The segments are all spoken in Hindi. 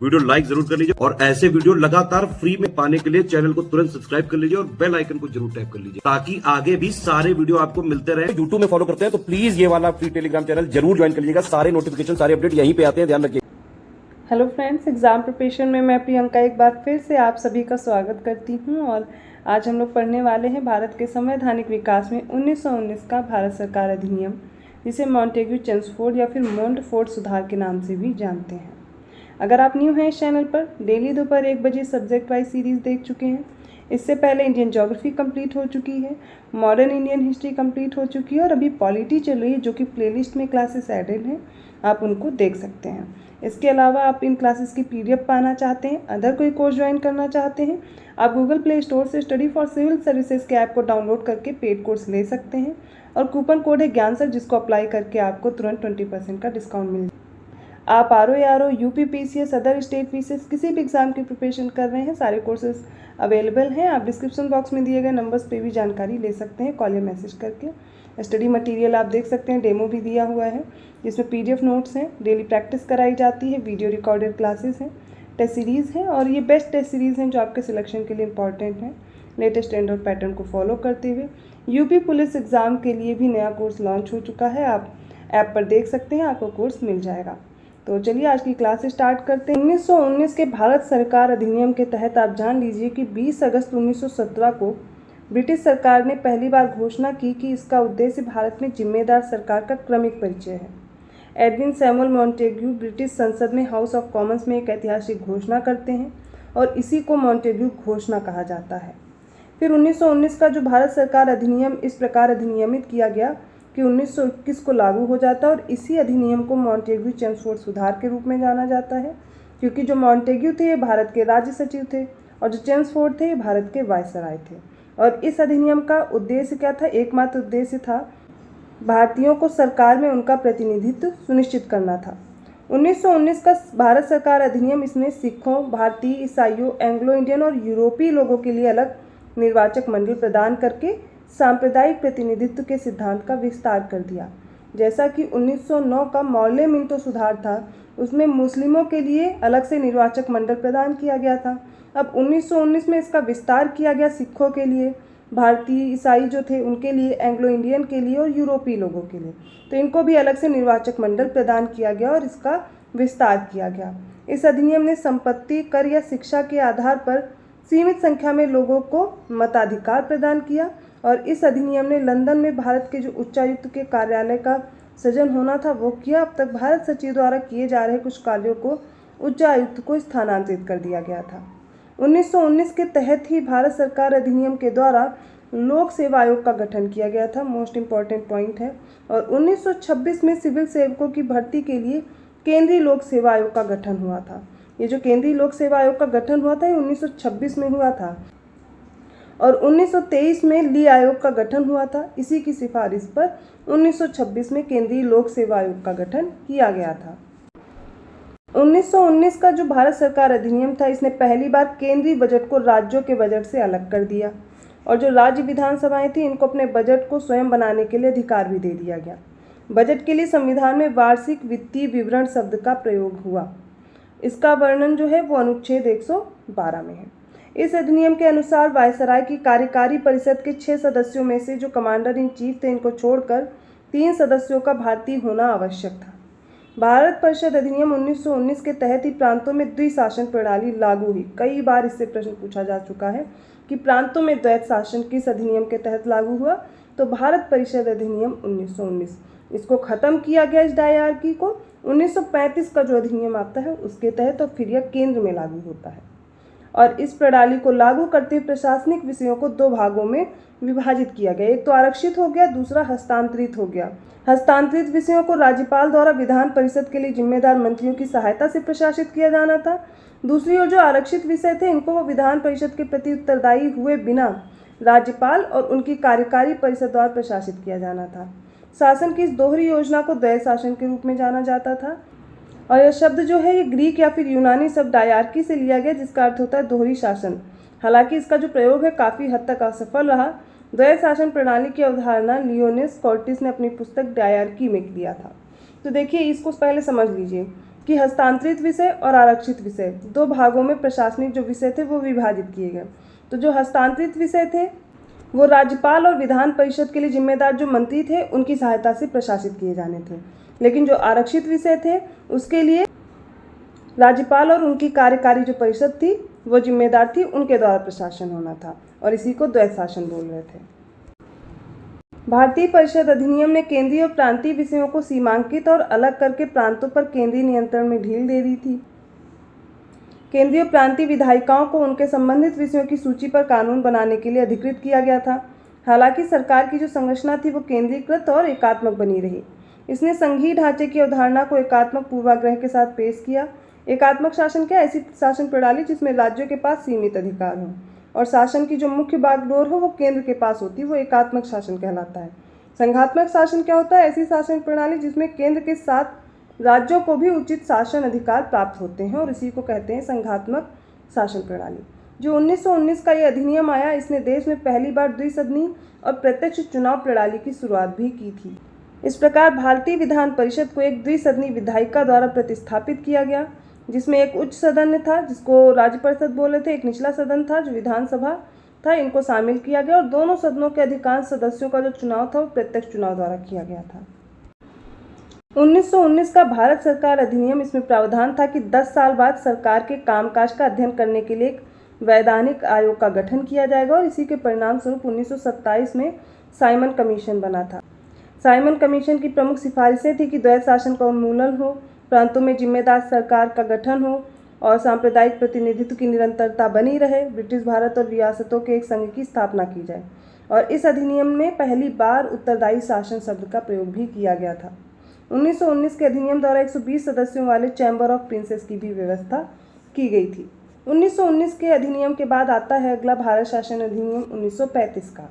वीडियो लाइक जरूर कर लीजिए और ऐसे वीडियो लगातार फ्री में पाने के लिए चैनल को तुरंत सब्सक्राइब कर लीजिए और बेल आइकन को जरूर टैप कर लीजिए ताकि आगे भी सारे वीडियो आपको मिलते रहे। यूट्यूब में फॉलो करते हैं तो प्लीज ये वाला फ्री टेलीग्राम चैनल जरूर ज्वाइन कर लीजिएगा। सारे नोटिफिकेशन सारे अपडेट यहीं पे आते हैं, ध्यान रखिए। हेलो फ्रेंड्स, एग्ज़ाम प्रिपरेशन में मैं प्रियंका एक बार फिर से आप सभी का स्वागत करती हूं और आज हम लोग पढ़ने वाले हैं भारत के संवैधानिक विकास में 1919 का भारत सरकार अधिनियम, जिसे मॉन्टेग्यू चेम्सफोर्ड या फिर मोंटफोर्ड सुधार के नाम से भी जानते हैं। अगर आप न्यू हैं इस चैनल पर, डेली दोपहर 1 बजे सब्जेक्ट वाइज सीरीज़ देख चुके हैं। इससे पहले इंडियन ज्योग्राफी कंप्लीट हो चुकी है, मॉडर्न इंडियन हिस्ट्री कंप्लीट हो चुकी है और अभी पॉलिटी चल रही है, जो कि प्लेलिस्ट में क्लासेस एडेड हैं, आप उनको देख सकते हैं। इसके अलावा आप इन क्लासेस की PDF पाना चाहते हैं, अदर कोई कोर्स ज्वाइन करना चाहते हैं, आप गूगल प्ले स्टोर से स्टडी फॉर सिविल सर्विसेज के ऐप को डाउनलोड करके पेड कोर्स ले सकते हैं और कूपन कोड है ज्ञान सर, जिसको अप्लाई करके आपको तुरंत 20% का डिस्काउंट मिल जाए। आप RO, UP PCS, other state PCS किसी भी एग्जाम की प्रिपरेशन कर रहे हैं, सारे कोर्सेज अवेलेबल हैं। आप डिस्क्रिप्शन बॉक्स में दिए गए नंबर्स पे भी जानकारी ले सकते हैं, कॉल या मैसेज करके। स्टडी मटेरियल आप देख सकते हैं, डेमो भी दिया हुआ है जिसमें PDF नोट्स हैं, डेली प्रैक्टिस कराई जाती है, वीडियो रिकॉर्डेड क्लासेस हैं, टेस्ट सीरीज़ हैं और ये बेस्ट टेस्ट सीरीज़ हैं जो आपके सिलेक्शन के लिए इंपॉर्टेंट हैं। लेटेस्ट ट्रेंड और पैटर्न को फॉलो करते हुए UP पुलिस एग्ज़ाम के लिए भी नया कोर्स लॉन्च हो चुका है, आप ऐप पर देख सकते हैं, आपको कोर्स मिल जाएगा। तो चलिए आज की क्लास स्टार्ट करते हैं। 1919 के भारत सरकार अधिनियम के तहत आप जान लीजिए कि 20 अगस्त 1917 को ब्रिटिश सरकार ने पहली बार घोषणा की कि इसका उद्देश्य भारत में जिम्मेदार सरकार का क्रमिक परिचय है। एडविन सैमुअल मॉन्टेग्यू ब्रिटिश संसद में हाउस ऑफ कॉमन्स में एक ऐतिहासिक घोषणा करते हैं और इसी को मॉन्टेग्यू घोषणा कहा जाता है। फिर 1919 का जो भारत सरकार अधिनियम इस प्रकार अधिनियमित किया गया कि 1921 को लागू हो जाता है और इसी अधिनियम को मॉन्टेग्यू चेम्सफोर्ड सुधार के रूप में जाना जाता है, क्योंकि जो मॉन्टेग्यू थे ये भारत के राज्य सचिव थे और जो चेम्सफोर्ड थे ये भारत के वायसराय थे। और इस अधिनियम का उद्देश्य क्या था? एकमात्र उद्देश्य था भारतीयों को सरकार में उनका प्रतिनिधित्व सुनिश्चित करना था। 1919 का भारत सरकार अधिनियम, इसने सिखों, भारतीय, ईसाइयों, एंग्लो इंडियन और यूरोपीय लोगों के लिए अलग निर्वाचक मंडल प्रदान करके सांप्रदायिक प्रतिनिधित्व के सिद्धांत का विस्तार कर दिया। जैसा कि 1909 का मौर्य मिंटो सुधार था, उसमें मुस्लिमों के लिए अलग से निर्वाचक मंडल प्रदान किया गया था। अब 1919 में इसका विस्तार किया गया सिखों के लिए, भारतीय, ईसाई जो थे उनके लिए, एंग्लो इंडियन के लिए और यूरोपीय लोगों के लिए, तो इनको भी अलग से निर्वाचक मंडल प्रदान किया गया और इसका विस्तार किया गया। इस अधिनियम ने संपत्ति, कर या शिक्षा के आधार पर सीमित संख्या में लोगों को मताधिकार प्रदान किया और इस अधिनियम ने लंदन में भारत के जो उच्चायुक्त के कार्यालय का सृजन होना था वो किया। अब तक भारत सचिव द्वारा किए जा रहे कुछ कार्यों को उच्चायुक्त को स्थानांतरित कर दिया गया था। 1919 के तहत ही भारत सरकार अधिनियम के द्वारा लोक सेवा आयोग का गठन किया गया था, मोस्ट इम्पॉर्टेंट पॉइंट है। और 1926 में सिविल सेवकों की भर्ती के लिए केंद्रीय लोक सेवा आयोग का गठन हुआ था। ये जो केंद्रीय लोक सेवा आयोग का गठन हुआ था ये 1926 में हुआ था और 1923 में ली आयोग का गठन हुआ था। इसी की सिफारिश पर 1926 में केंद्रीय लोक सेवा आयोग का गठन किया गया था। 1919 का जो भारत सरकार अधिनियम था, इसने पहली बार केंद्रीय बजट को राज्यों के बजट से अलग कर दिया और जो राज्य विधानसभाएं थी इनको अपने बजट को स्वयं बनाने के लिए अधिकार भी दे दिया गया। बजट के लिए संविधान में वार्षिक वित्तीय विवरण शब्द का प्रयोग हुआ। इसका वर्णन जो है वो अनुच्छेद 112 में है। इस अधिनियम के अनुसार वायसराय की कार्यकारी परिषद के 6 सदस्यों में से जो कमांडर इन चीफ थे, इनको छोड़कर 3 सदस्यों का भारतीय होना आवश्यक था। भारत परिषद अधिनियम 1919 के तहत ही प्रांतों में द्विशासन प्रणाली लागू हुई। कई बार इससे प्रश्न पूछा जा चुका है कि प्रांतों में द्वैत शासन किस अधिनियम के तहत लागू हुआ, तो भारत परिषद अधिनियम 1919। इसको खत्म किया गया इस डायरकी को 1935 का जो अधिनियम आता है उसके तहत, और फिर यह केंद्र में लागू होता है। और इस प्रणाली को लागू करते हुए प्रशासनिक विषयों को 2 भागों में विभाजित किया गया। एक तो आरक्षित हो गया, दूसरा हस्तांतरित हो गया। हस्तांतरित विषयों को राज्यपाल द्वारा विधान परिषद के लिए जिम्मेदार मंत्रियों की सहायता से प्रशासित किया जाना था। दूसरी ओर जो आरक्षित विषय थे इनको वो विधान परिषद के प्रति उत्तरदायी हुए बिना राज्यपाल और उनकी कार्यकारी परिषद द्वारा प्रशासित किया जाना था। शासन की इस दोहरी योजना को द्वैत शासन के रूप में जाना जाता था और यह शब्द जो है ये ग्रीक या फिर यूनानी शब्द डायरकी से लिया गया, जिसका अर्थ होता है दोहरी शासन। हालांकि इसका जो प्रयोग है काफ़ी हद तक असफल रहा। द्वैत शासन प्रणाली की अवधारणा लियोनिस कॉर्टिस ने अपनी पुस्तक डायरकी में दिया था। तो देखिए इसको पहले समझ लीजिए कि हस्तांतरित विषय और आरक्षित विषय दो भागों में प्रशासनिक जो विषय थे वो विभाजित किए गए। तो जो हस्तांतरित विषय थे वो राज्यपाल और विधान परिषद के लिए जिम्मेदार जो मंत्री थे उनकी सहायता से प्रशासित किए जाने थे, लेकिन जो आरक्षित विषय थे उसके लिए राज्यपाल और उनकी कार्यकारी जो परिषद थी वो जिम्मेदार थी, उनके द्वारा प्रशासन होना था और इसी को द्वैत शासन बोल रहे थे। भारतीय परिषद अधिनियम ने केंद्रीय और प्रांतीय विषयों को सीमांकित और अलग करके प्रांतों पर केंद्रीय नियंत्रण में ढील दे दी थी। केंद्रीय और प्रांतीय विधायिकाओं को उनके संबंधित विषयों की सूची पर कानून बनाने के लिए अधिकृत किया गया था। हालांकि सरकार की जो संरचना थी वो केंद्रीकृत और एकात्मक बनी रही। इसने संघीय ढांचे की अवधारणा को एकात्मक पूर्वाग्रह के साथ पेश किया। एकात्मक शासन क्या? ऐसी शासन प्रणाली जिसमें राज्यों के पास सीमित अधिकार हो और शासन की जो मुख्य बागडोर हो वो केंद्र के पास होती है, वो एकात्मक शासन कहलाता है। संघात्मक शासन क्या होता है? ऐसी शासन प्रणाली जिसमें केंद्र के साथ राज्यों को भी उचित शासन अधिकार प्राप्त होते हैं और इसी को कहते हैं संघात्मक शासन प्रणाली। जो 1919 का ये अधिनियम आया, इसने देश में पहली बार द्विसदनी और प्रत्यक्ष चुनाव प्रणाली की शुरुआत भी की थी। इस प्रकार भारतीय विधान परिषद को एक द्विसदनी विधायिका द्वारा प्रतिस्थापित किया गया, जिसमें एक उच्च सदन था जिसको राज्य परिषद बोले थे, एक निचला सदन था जो विधानसभा था। इनको शामिल किया गया और दोनों सदनों के अधिकांश सदस्यों का जो चुनाव था वो प्रत्यक्ष चुनाव द्वारा किया गया था। 1919 का भारत सरकार अधिनियम, इसमें प्रावधान था कि 10 साल बाद सरकार के कामकाज का अध्ययन करने के लिए एक वैधानिक आयोग का गठन किया जाएगा और इसी के परिणाम स्वरूप 1927 में साइमन कमीशन बना था। साइमन कमीशन की प्रमुख सिफारिशें थी कि द्वैत शासन का उन्मूलन हो, प्रांतों में जिम्मेदार सरकार का गठन हो और सांप्रदायिक प्रतिनिधित्व की निरंतरता बनी रहे, ब्रिटिश भारत और रियासतों के एक संघ की स्थापना की जाए और इस अधिनियम में पहली बार उत्तरदायी शासन शब्द का प्रयोग भी किया गया था। 1919 के अधिनियम द्वारा 120 सदस्यों वाले चैम्बर ऑफ प्रिंसेस की भी व्यवस्था की गई थी। 1919 के अधिनियम के बाद आता है अगला भारत शासन अधिनियम 1935 का।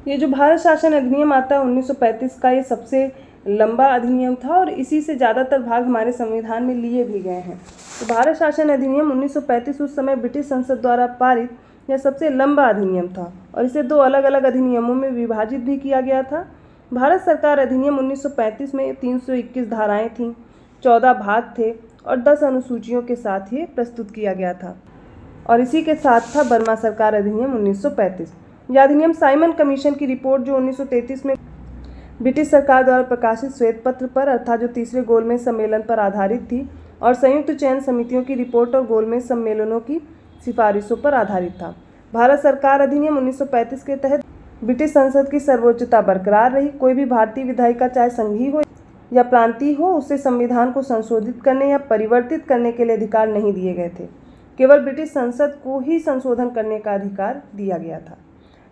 ये जो भारत शासन अधिनियम आता है 1935 का, ये सबसे लंबा अधिनियम था और इसी से ज़्यादातर भाग हमारे संविधान में लिए भी गए हैं। तो भारत शासन अधिनियम 1935 उस समय ब्रिटिश संसद द्वारा पारित यह सबसे लंबा अधिनियम था और इसे दो अलग अलग अधिनियमों में विभाजित भी किया गया था। भारत सरकार अधिनियम 1935 में 321 धाराएं थीं, 14 भाग थे और 10 अनुसूचियों के साथ ही प्रस्तुत किया गया था और इसी के साथ था बर्मा सरकार अधिनियम 1935। यह अधिनियम साइमन कमीशन की रिपोर्ट जो 1933 में ब्रिटिश सरकार द्वारा प्रकाशित श्वेत पत्र पर अर्थात जो तीसरे गोलमेज सम्मेलन पर आधारित थी और संयुक्त चयन समितियों की रिपोर्ट और गोलमेज सम्मेलनों की सिफारिशों पर आधारित था। भारत सरकार अधिनियम 1935 के तहत ब्रिटिश संसद की सर्वोच्चता बरकरार रही। कोई भी भारतीय विधायिका चाहे संघीय हो या प्रांतीय हो, उसे संविधान को संशोधित करने या परिवर्तित करने के लिए अधिकार नहीं दिए गए थे। केवल ब्रिटिश संसद को ही संशोधन करने का अधिकार दिया गया था।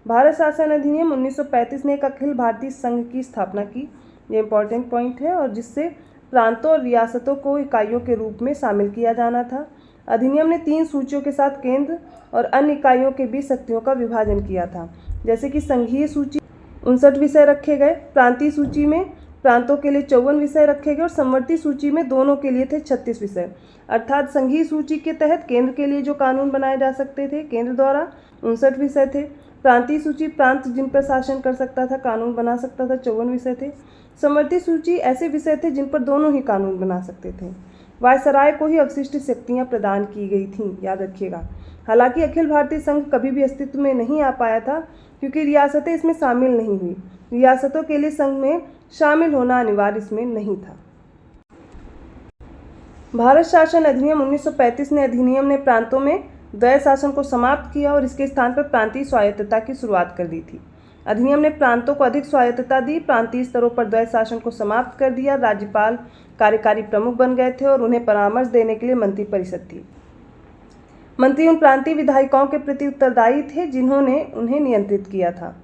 भारत शासन अधिनियम 1935 ने एक अखिल भारतीय संघ की स्थापना की, ये इंपॉर्टेंट पॉइंट है, और जिससे प्रांतों और रियासतों को इकाइयों के रूप में शामिल किया जाना था। अधिनियम ने 3 सूचियों के साथ केंद्र और अन्य इकाइयों के बीच शक्तियों का विभाजन किया था, जैसे कि संघीय सूची 59 विषय रखे गए, प्रांतीय सूची में प्रांतों के लिए 54 विषय रखे गए और समवर्ती सूची में दोनों के लिए थे 36 विषय। अर्थात संघीय सूची के तहत केंद्र के लिए जो कानून बनाए जा सकते थे केंद्र द्वारा 59 विषय थे। प्रांतीय सूची प्रांत जिन पर शासन कर सकता था, कानून बना सकता था, 54 विषय थे। समवर्ती सूची ऐसे विषय थे जिन पर दोनों ही कानून बना सकते थे। वायसराय को ही अवशिष्ट शक्तियां प्रदान की गई थीं, याद रखिएगा। हालांकि अखिल भारतीय संघ कभी भी अस्तित्व में नहीं आ पाया था क्योंकि रियासतें इसमें शामिल नहीं हुई। रियासतों के लिए संघ में शामिल होना अनिवार्य इसमें नहीं था। भारत शासन अधिनियम 1935 ने अधिनियम ने प्रांतों में द्वैत शासन को समाप्त किया और इसके स्थान पर प्रांतीय स्वायत्तता की शुरुआत कर दी थी। अधिनियम ने प्रांतों को अधिक स्वायत्तता दी, प्रांतीय स्तरों पर द्वैत शासन को समाप्त कर दिया। राज्यपाल कार्यकारी प्रमुख बन गए थे और उन्हें परामर्श देने के लिए मंत्री परिषद थी। मंत्री उन प्रांतीय विधायिकाओं के प्रति उत्तरदायी थे जिन्होंने उन्हें नियंत्रित किया था।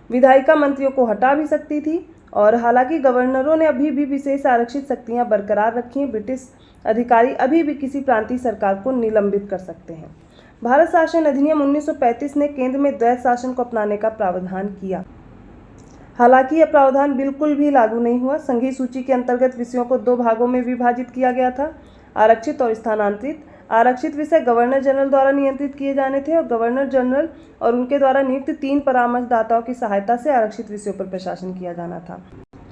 विधायिका मंत्रियों को हटा भी सकती थी और हालांकि गवर्नरों ने अभी भी विशेष आरक्षित शक्तियां बरकरार रखी हैं। ब्रिटिश अधिकारी अभी भी किसी प्रांतीय सरकार को निलंबित कर सकते हैं। भारत शासन अधिनियम 1935 ने केंद्र में द्वैत शासन को अपनाने का प्रावधान किया। हालांकि यह प्रावधान बिल्कुल भी लागू नहीं हुआ। संघीय सूची के अंतर्गत विषयों को 2 भागों में विभाजित किया गया था, आरक्षित और स्थानांतरित। आरक्षित विषय गवर्नर जनरल द्वारा नियंत्रित किए जाने थे और गवर्नर जनरल और उनके द्वारा नियुक्त 3 परामर्शदाताओं की सहायता से आरक्षित विषयों पर प्रशासन किया जाना था।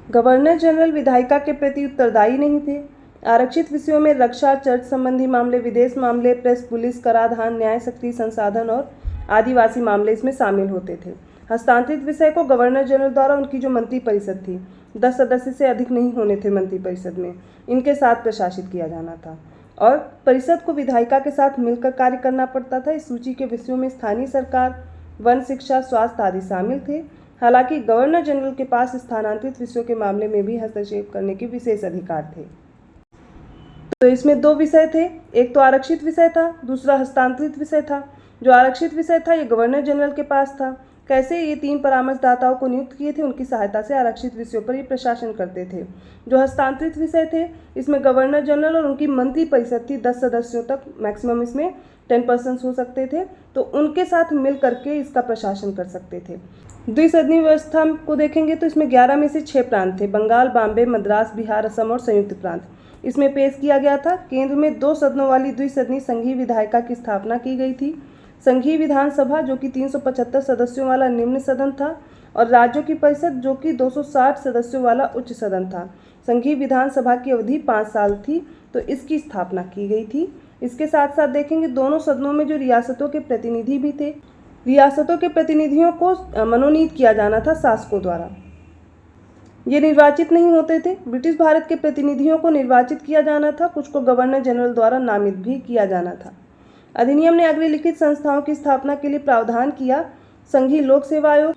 गवर्नर जनरल विधायिका के प्रति उत्तरदायी नहीं थे। आरक्षित विषयों में रक्षा, चर्च संबंधी मामले, विदेश मामले, प्रेस, पुलिस, कराधान, न्याय शक्ति, संसाधन और आदिवासी मामले इसमें शामिल होते थे। हस्तांतरित विषय को गवर्नर जनरल द्वारा उनकी जो मंत्री परिषद थी, 10 सदस्य से अधिक नहीं होने थे मंत्री परिषद में, इनके साथ प्रशासित किया जाना था और परिषद को विधायिका के साथ मिलकर कार्य करना पड़ता था। इस सूची के विषयों में स्थानीय सरकार, वन, शिक्षा, स्वास्थ्य आदि शामिल थे। हालांकि गवर्नर जनरल के पास स्थानांतरित विषयों के मामले में भी हस्तक्षेप करने के विशेष अधिकार थे। तो इसमें 2 विषय थे, एक तो आरक्षित विषय था, दूसरा हस्तांतरित विषय था। जो आरक्षित विषय था ये गवर्नर जनरल के पास था। कैसे? ये 3 परामर्शदाताओं को नियुक्त किए थे, उनकी सहायता से आरक्षित विषयों पर ये प्रशासन करते थे। जो हस्तांतरित विषय थे इसमें गवर्नर जनरल और उनकी मंत्री परिषद थी, 10 सदस्यों तक, मैक्सिमम इसमें 10% हो सकते थे, तो उनके साथ मिल करके इसका प्रशासन कर सकते थे। द्विसदनीय व्यवस्था को देखेंगे तो इसमें 11 में से 6 प्रांत थे, बंगाल, बॉम्बे, मद्रास, बिहार, असम और संयुक्त प्रांत। इसमें पेश किया गया था। केंद्र में 2 सदनों वाली द्विसदनीय संघीय विधायिका की स्थापना की गई थी। संघीय विधानसभा जो कि 375 सदस्यों वाला निम्न सदन था और राज्यों की परिषद जो कि 260 सदस्यों वाला उच्च सदन था। संघीय विधानसभा की अवधि 5 साल थी, तो इसकी स्थापना की गई थी। इसके साथ साथ देखेंगे दोनों सदनों में जो रियासतों के प्रतिनिधि भी थे, रियासतों के प्रतिनिधियों को मनोनीत किया जाना था शासकों द्वारा, ये निर्वाचित नहीं होते थे। ब्रिटिश भारत के प्रतिनिधियों को निर्वाचित किया जाना था, कुछ को गवर्नर जनरल द्वारा नामित भी किया जाना था। अधिनियम ने अग्रलिखित संस्थाओं की स्थापना के लिए प्रावधान किया। संघीय लोक सेवा आयोग,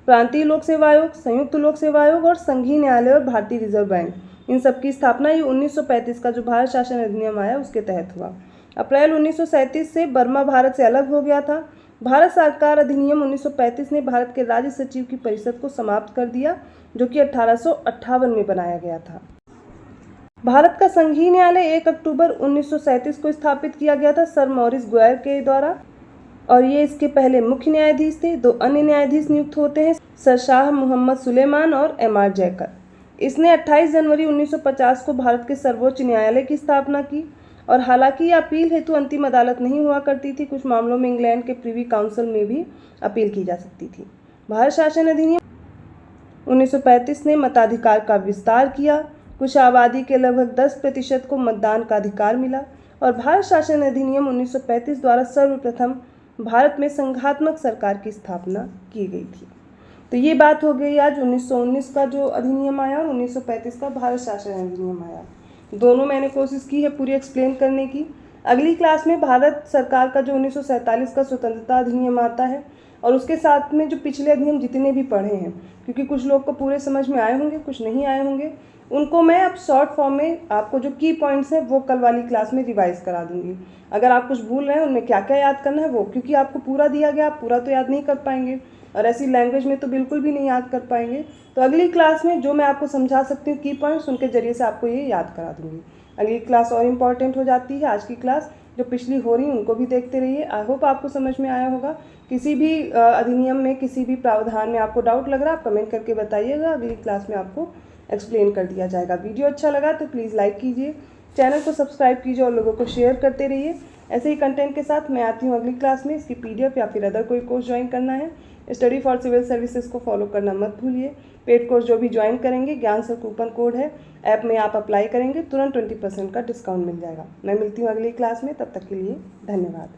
प्रांतीय लोक सेवा आयोग, संयुक्त लोक सेवा आयोग और संघीय न्यायालय और भारतीय रिजर्व बैंक, इन सब की स्थापना ये 1935 का जो भारत शासन अधिनियम आया उसके तहत हुआ। अप्रैल 1937 से बर्मा भारत से अलग हो गया था। भारत सरकार अधिनियम 1935 ने भारत के राज्य सचिव की परिषद को समाप्त कर दिया, जो कि 1858 में बनाया गया था। भारत का संघीय न्यायालय 1 अक्टूबर 1937 को स्थापित किया गया था सर मॉरिस गोयर के द्वारा, और ये इसके पहले मुख्य न्यायाधीश थे। 2 अन्य न्यायाधीश नियुक्त होते हैं, सर शाह मोहम्मद सुलेमान और M.R. जयकर। इसने 28 जनवरी 1950 को भारत के सर्वोच्च न्यायालय की स्थापना की और हालांकि ये अपील हेतु अंतिम अदालत नहीं हुआ करती थी, कुछ मामलों में इंग्लैंड के प्रिवी काउंसिल में भी अपील की जा सकती थी। भारत शासन अधिनियम 1935 ने मताधिकार का विस्तार किया। कुछ आबादी के लगभग 10% को मतदान का अधिकार मिला और भारत शासन अधिनियम 1935 द्वारा सर्वप्रथम भारत में संघात्मक सरकार की स्थापना की गई थी। तो ये बात हो गई आज 1919 का जो अधिनियम आया और 1935 का भारत शासन अधिनियम आया। दोनों मैंने कोशिश की है पूरी एक्सप्लेन करने की। अगली क्लास में भारत सरकार का जो 1947 का स्वतंत्रता अधिनियम आता है और उसके साथ में जो पिछले अधिनियम जितने भी पढ़े हैं, क्योंकि कुछ लोग को पूरे समझ में आए होंगे, कुछ नहीं आए होंगे, उनको मैं अब शॉर्ट फॉर्म में आपको जो की पॉइंट्स हैं वो कल वाली क्लास में रिवाइज करा दूंगी। अगर आप कुछ भूल रहे हैं उनमें क्या क्या याद करना है वो, क्योंकि आपको पूरा दिया गया, आप पूरा तो याद नहीं कर पाएंगे और ऐसी लैंग्वेज में तो बिल्कुल भी नहीं याद कर पाएंगे। तो अगली क्लास में जो मैं आपको समझा सकती हूँ की पॉइंट्स, उनके जरिए से आपको ये याद करा दूंगी। अगली क्लास और इम्पॉर्टेंट हो जाती है। आज की क्लास जो पिछली हो रही उनको भी देखते रहिए। आई होप आपको समझ में आया होगा। किसी भी अधिनियम में, किसी भी प्रावधान में आपको डाउट लग रहा है आप कमेंट करके बताइएगा, अगली क्लास में आपको एक्सप्लेन कर दिया जाएगा। वीडियो अच्छा लगा तो प्लीज़ लाइक कीजिए, चैनल को सब्सक्राइब कीजिए और लोगों को शेयर करते रहिए। ऐसे ही कंटेंट के साथ मैं आती हूँ अगली क्लास में। इसकी PDF या फिर अदर कोई कोर्स ज्वाइन करना है, स्टडी फॉर सिविल सर्विसेज को फॉलो करना मत भूलिए। पेड कोर्स जो भी ज्वाइन करेंगे, ज्ञान सर कूपन कोड है, ऐप में आप अप्लाई करेंगे, तुरंत 20% का डिस्काउंट मिल जाएगा। मैं मिलती हूँ अगली क्लास में, तब तक के लिए धन्यवाद।